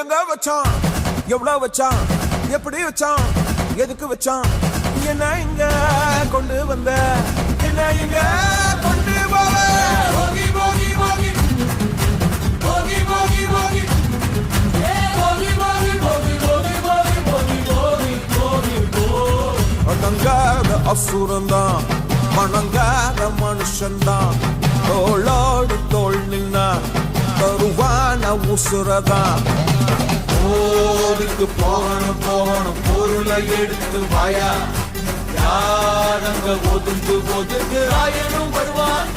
எங்க வச்சான் எவ்வளவு வச்சான் எப்படி வச்சான் எதுக்கு வச்சான் என்ன இங்க கொண்டு வந்த என்ன இங்க கொண்டு போவ போகி போகி போகி போகி போகி போகி அடங்காத அசுரந்தான் மணங்காத மனுஷன்தான் தோளோடு தோள் நின்னா தருவான உசுரதான் போருக்கு போகணும் போகணும் பொருளை எடுத்து வாயா யாரங்க ஒதுங்கு ஒதுங்கு ஆயனும் வருவான்